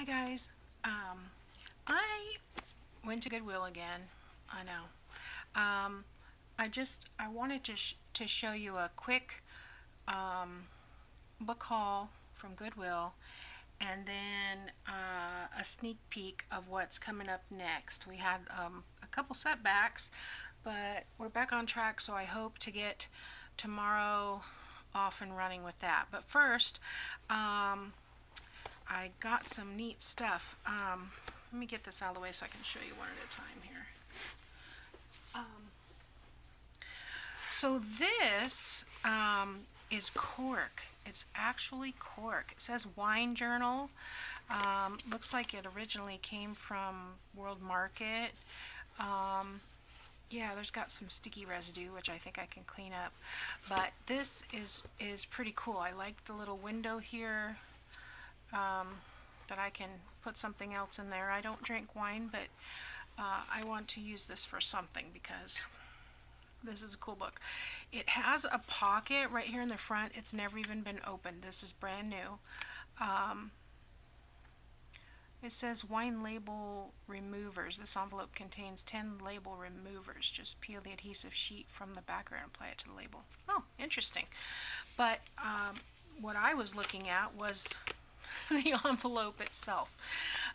Hi guys. I went to Goodwill again. I know. I wanted to show you a quick book haul from Goodwill, and then a sneak peek of what's coming up next. We had a couple setbacks, but we're back on track. So I hope to get tomorrow off and running with that. But first, I got some neat stuff. Let me get this out of the way so I can show you one at a time here. So this is cork. It's actually cork. It says wine journal. Looks like it originally came from World Market. Yeah, there's got some sticky residue, which I think I can clean up. But this is pretty cool. I like the little window here. That I can put something else in there. I don't drink wine, but I want to use this for something because this is a cool book. It has a pocket right here in the front. It's never even been opened. This is brand new. It says wine label removers. This envelope contains 10 label removers. Just peel the adhesive sheet from the background and apply it to the label. Oh, interesting. But what I was looking at was the envelope itself.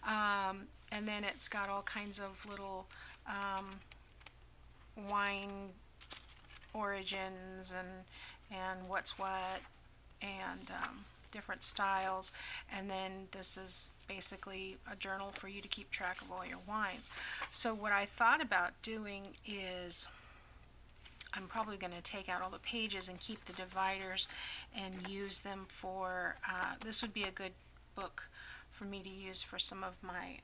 And then it's got all kinds of little wine origins and what's what and different styles. And then this is basically a journal for you to keep track of all your wines. So what I thought about doing is I'm probably going to take out all the pages and keep the dividers and use them for, this would be a good book for me to use for some of my,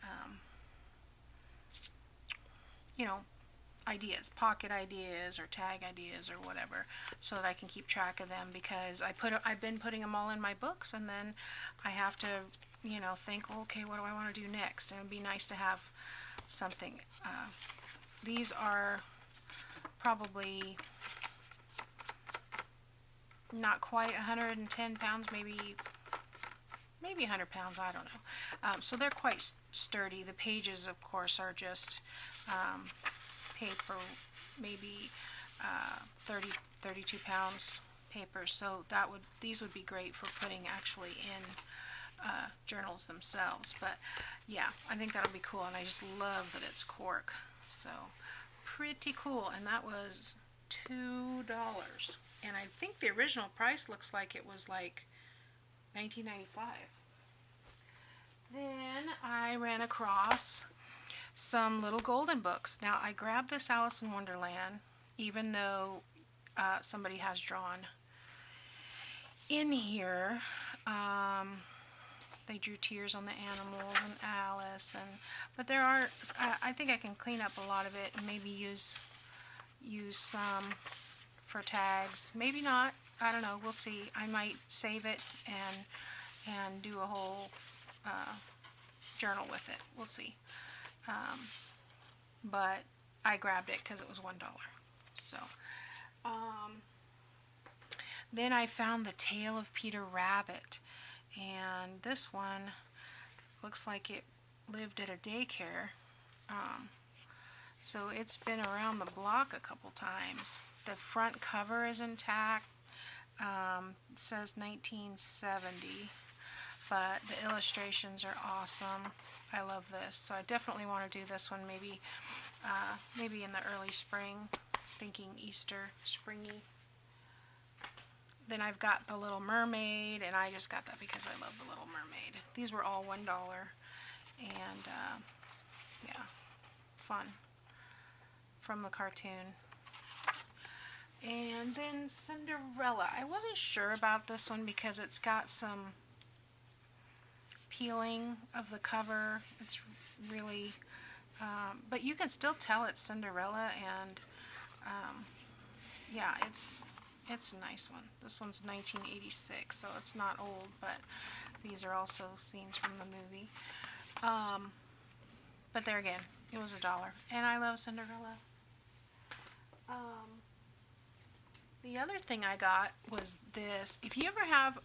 ideas, pocket ideas or tag ideas or whatever, so that I can keep track of them, because I've been putting them all in my books, and then I have to, think, well, okay, what do I want to do next? And it'd be nice to have something. These are probably not quite 110 pounds, maybe 100 pounds, I don't know. So they're quite sturdy. The pages, of course, are just paper, maybe 32 pounds paper. So these would be great for putting actually in journals themselves. But yeah, I think that'll be cool, and I just love that it's cork. So pretty cool. And that was $2. And I think the original price looks like it was like $19.95. Then I ran across some little golden books. Now I grabbed this Alice in Wonderland, even though somebody has drawn in here. They drew tears on the animals and Alice, but there are. I think I can clean up a lot of it and maybe use some for tags. Maybe not. I don't know. We'll see. I might save it and do a whole journal with it. We'll see. But I grabbed it because it was $1. So then I found The Tale of Peter Rabbit, and this one looks like it lived at a daycare. So it's been around the block a couple times. The front cover is intact. It says 1970, but the illustrations are awesome. I love this, so I definitely want to do this one maybe in the early spring, thinking Easter, springy. Then I've got The Little Mermaid, and I just got that because I love The Little Mermaid. These were all $1, and yeah, fun from the cartoon. And then Cinderella. I wasn't sure about this one because it's got some peeling of the cover. It's really, but you can still tell it's Cinderella, and yeah, it's a nice one. This one's 1986, so it's not old, but these are also scenes from the movie. But there again, it was $1, and I love Cinderella. The other thing I got was this. If you ever have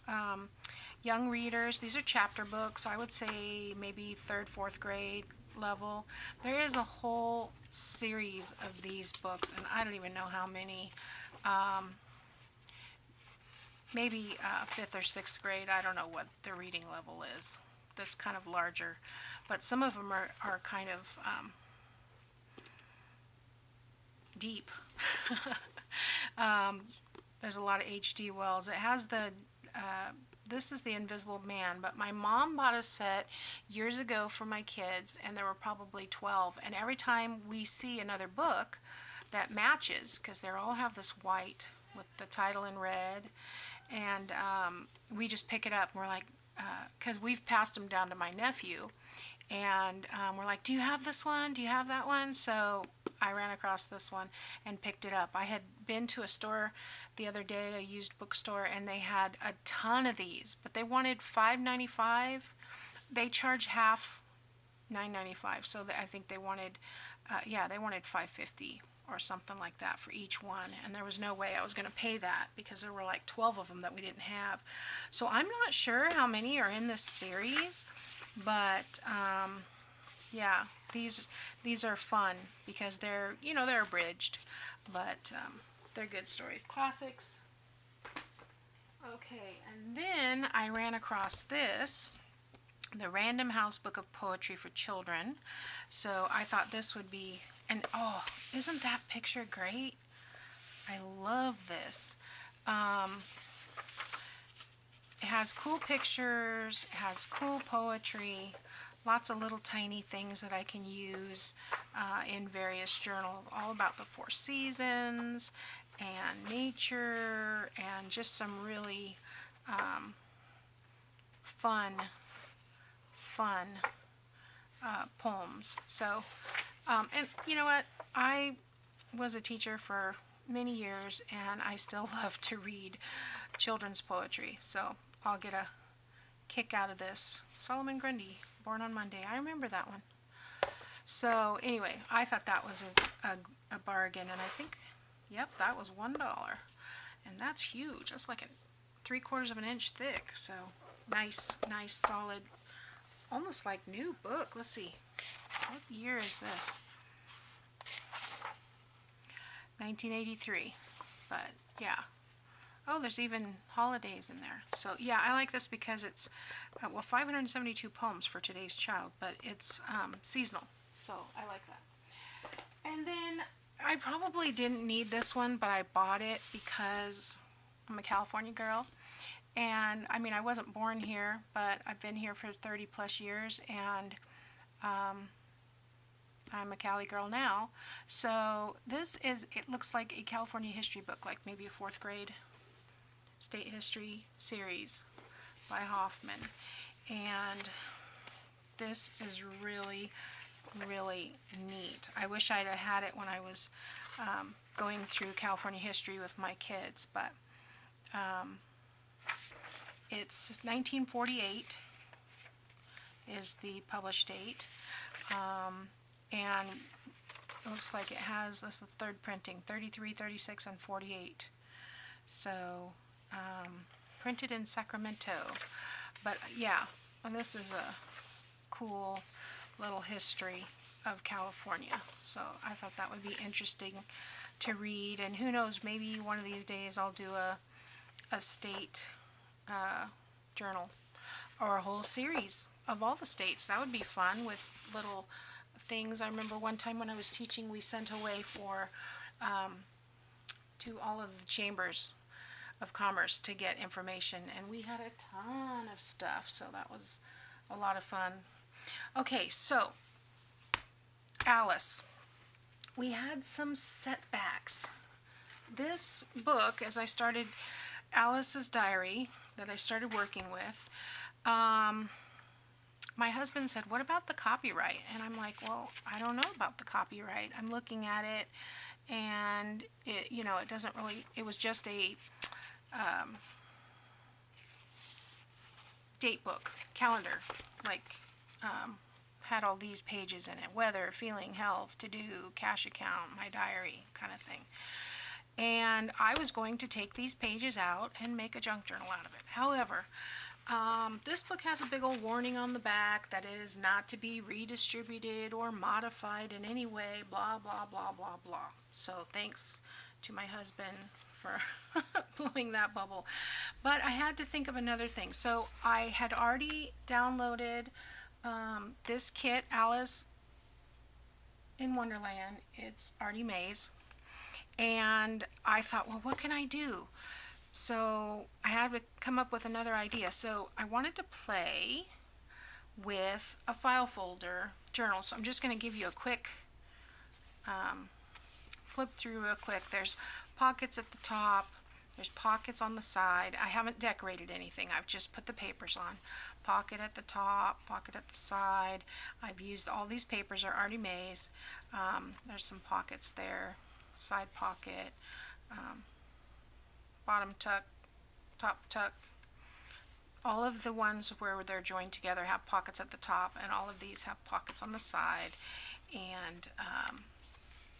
young readers. These are chapter books. I would say maybe 3rd, 4th grade level. There is a whole series of these books, and I don't even know how many. Maybe 5th or 6th grade. I don't know what the reading level is. That's kind of larger. But some of them are kind of deep. There's a lot of H.G. Wells. It has this is The Invisible Man, but my mom bought a set years ago for my kids, and there were probably 12. And every time we see another book that matches, because they all have this white with the title in red, and we just pick it up, and we're like, because we've passed them down to my nephew, and we're like, do you have this one? Do you have that one? So I ran across this one and picked it up. I had been to a store the other day, a used bookstore, and they had a ton of these, but they wanted $5.95. They charge half, $9.95. So I think they wanted, they wanted $5.50 or something like that for each one, and there was no way I was going to pay that because there were like 12 of them that we didn't have. So I'm not sure how many are in this series, but yeah, these are fun because they're they're abridged, but they're good stories, classics. Okay, and then I ran across this, the Random House Book of Poetry for Children. So I thought this would be, and oh, isn't that picture great? I love this. It has cool pictures, it has cool poetry, lots of little tiny things that I can use in various journals, all about the 4 seasons and nature, and just some really fun poems. So, and you know what? I was a teacher for many years, and I still love to read children's poetry. So I'll get a kick out of this. Solomon Grundy, Born on Monday. I remember that one. So anyway, I thought that was a bargain, and I think, yep, that was $1. And that's huge. That's like a 3/4 of an inch thick. So nice, solid, almost like new book. Let's see. What year is this? 1983. But yeah. Oh, there's even holidays in there. So yeah, I like this because it's 572 poems for today's child, but it's seasonal. So I like that. And then I probably didn't need this one, but I bought it because I'm a California girl. And I mean, I wasn't born here, but I've been here for 30 plus years, and I'm a Cali girl now. So this is, it looks like a California history book, like maybe a 4th grade state history series by Hoffman. And this is really, really neat. I wish I'd have had it when I was going through California history with my kids, but it's 1948 is the published date, and it looks like it has, this is the 3rd printing, 33, 36, and 48. So printed in Sacramento. But yeah, and this is a cool little history of California. So I thought that would be interesting to read, and who knows, maybe one of these days I'll do a state journal or a whole series of all the states. That would be fun with little things. I remember one time when I was teaching, we sent away for to all of the chambers of commerce to get information, and we had a ton of stuff, so that was a lot of fun. Okay, so Alice, we had some setbacks. This book, as I started Alice's diary that I started working with, my husband said, what about the copyright? And I'm like, well, I don't know about the copyright. I'm looking at it, and it, it doesn't really, it was just a date book, calendar, like had all these pages in it: weather, feeling, health, to do, cash account, my diary, kind of thing. And I was going to take these pages out and make a junk journal out of it. However, This book has a big old warning on the back that it is not to be redistributed or modified in any way, blah, blah, blah, blah, blah. So thanks to my husband for blowing that bubble. But I had to think of another thing. So I had already downloaded this kit, Alice in Wonderland. It's Artie Mays. And I thought, well, what can I do? So I had to come up with another idea. So I wanted to play with a file folder journal. So I'm just going to give you a quick flip through real quick. There's pockets at the top. There's pockets on the side. I haven't decorated anything. I've just put the papers on. Pocket at the top, pocket at the side. I've used all these papers are Artie Mays. There's some pockets there. Side pocket. Bottom tuck, top tuck. All of the ones where they're joined together have pockets at the top, and all of these have pockets on the side. And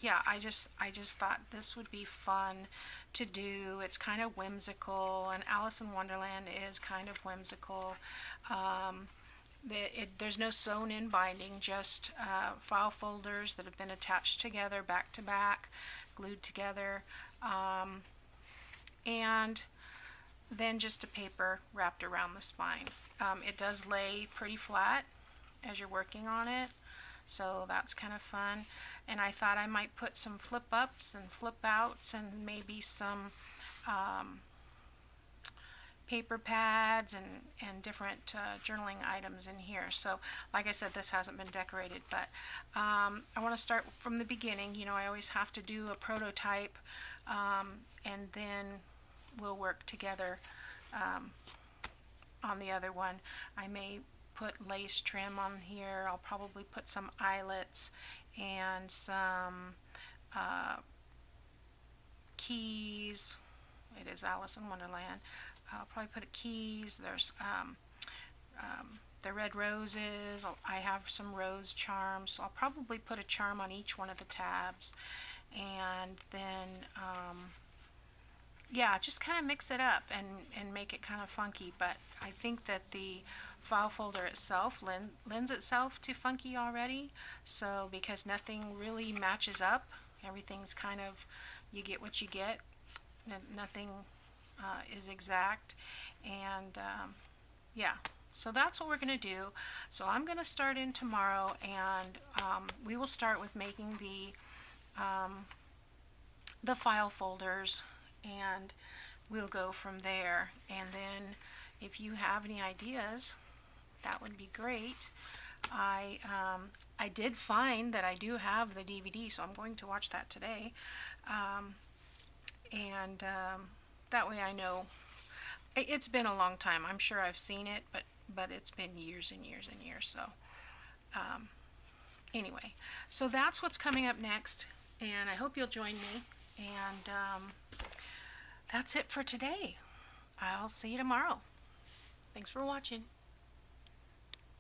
yeah, I just thought this would be fun to do. It's kind of whimsical, and Alice in Wonderland is kind of whimsical. There's no sewn-in binding, just file folders that have been attached together, back to back, glued together. And then just a paper wrapped around the spine. It does lay pretty flat as you're working on it, so that's kind of fun. And I thought I might put some flip ups and flip outs and maybe some paper pads and different journaling items in here. So like I said, this hasn't been decorated, but I want to start from the beginning. You know, I always have to do a prototype, and then we'll work together on the other one. I may put lace trim on here. I'll probably put some eyelets and some keys. It is Alice in Wonderland. I'll probably put keys. There's the red roses. I have some rose charms, so I'll probably put a charm on each one of the tabs. And then yeah, just kind of mix it up and make it kind of funky. But I think that the file folder itself lends itself to funky already. So because nothing really matches up, everything's kind of, you get what you get. Nothing is exact. And yeah, so that's what we're going to do. So I'm going to start in tomorrow, and we will start with making the file folders, and we'll go from there. And then if you have any ideas, that would be great. I did find that I do have the DVD, so I'm going to watch that today. And that way I know. It's been a long time. I'm sure I've seen it, but it's been years and years and years. So anyway, so that's what's coming up next, and I hope you'll join me. And that's it for today. I'll see you tomorrow. Thanks for watching.